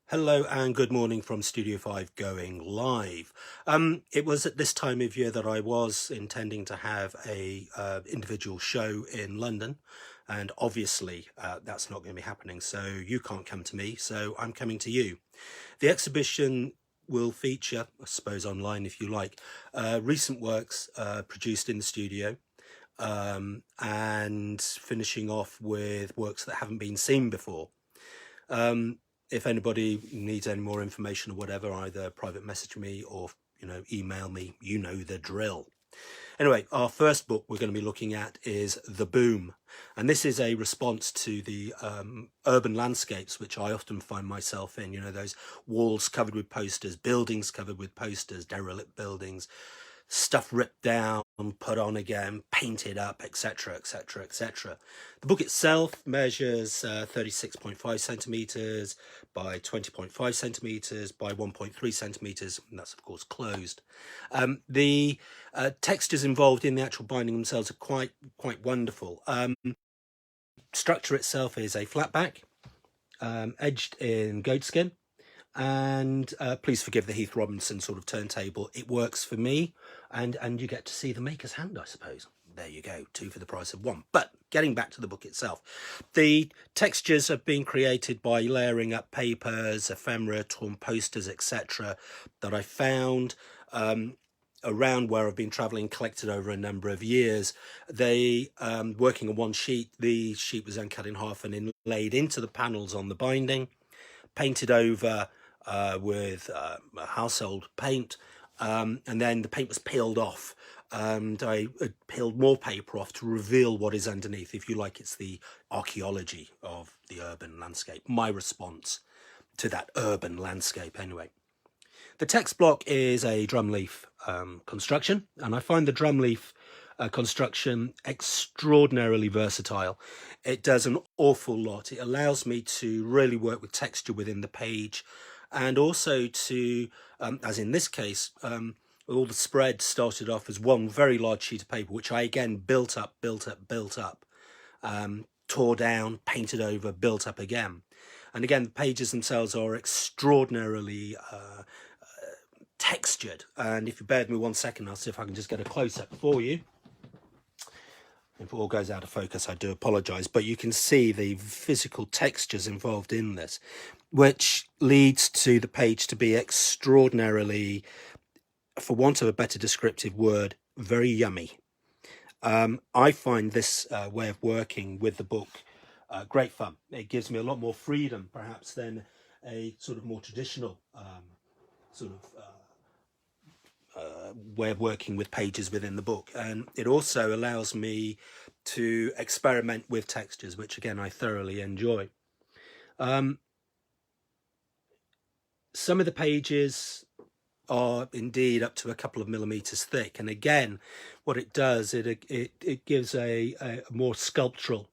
Hello and good morning from Studio 5 going live. It was at this time of year that I was intending to have a individual show in London, and obviously that's not going to be happening, so you can't come to me, so I'm coming to you. The exhibition will feature, I suppose online if you like, recent works produced in the studio, and finishing off with works that haven't been seen before. If anybody needs any more information or whatever, either private message me or email me. You know the drill. Anyway, our first book we're going to be looking at is The Boom, and this is a response to the urban landscapes which I often find myself in. Those walls covered with posters, buildings covered with posters, derelict buildings, stuff ripped down, put on again, painted up, etc, etc, etc. The book itself measures 36.5 centimeters by 20.5 centimeters by 1.3 centimeters, and that's of course closed. The textures involved in the actual binding themselves are quite wonderful. Structure itself is a flat back, edged in goatskin, and please forgive the Heath Robinson sort of turntable. It works for me, and you get to see the maker's hand, I suppose. There you go, 2 for the price of 1. But getting back to the book itself, the textures have been created by layering up papers, ephemera, torn posters, etc. that I found around where I've been travelling, collected over a number of years. They working on one sheet. The sheet was then cut in half and inlaid into the panels on the binding, painted over with household paint, and then the paint was peeled off, and I peeled more paper off to reveal what is underneath. If you like, it's the archaeology of the urban landscape, my response to that urban landscape anyway. The text block is a drumleaf construction, and I find the drumleaf construction extraordinarily versatile. It does an awful lot. It allows me to really work with texture within the page, and also to, as in this case, all the spread started off as one very large sheet of paper, which I again built up, tore down, painted over, built up again. And again, the pages themselves are extraordinarily textured. And if you bear with me 1 second, I'll see if I can just get a close-up for you. If it all goes out of focus, I do apologise, but you can see the physical textures involved in this, which leads to the page to be extraordinarily, for want of a better descriptive word, very yummy. I find this way of working with the book great fun. It gives me a lot more freedom, perhaps, than a sort of more traditional way of working with pages within the book, and it also allows me to experiment with textures, which again I thoroughly enjoy. Some of the pages are indeed up to a couple of millimeters thick, and again what it does, it gives a more sculptural,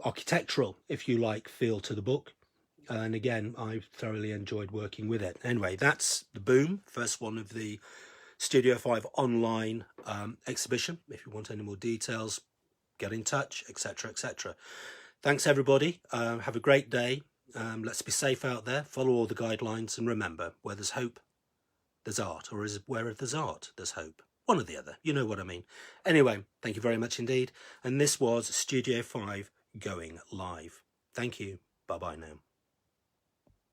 architectural, if you like, feel to the book. And again, I've thoroughly enjoyed working with it. Anyway, that's The Boom, first one of the Studio 5 online exhibition. If you want any more details, get in touch, etc, etc. Thanks everybody. Have a great day. Let's be safe out there, follow all the guidelines, and remember, where there's hope, there's art. Or is it where there's art, there's hope? One or the other, you know what I mean. Anyway, thank you very much indeed, and this was Studio 5 going live. Thank you. Bye bye now.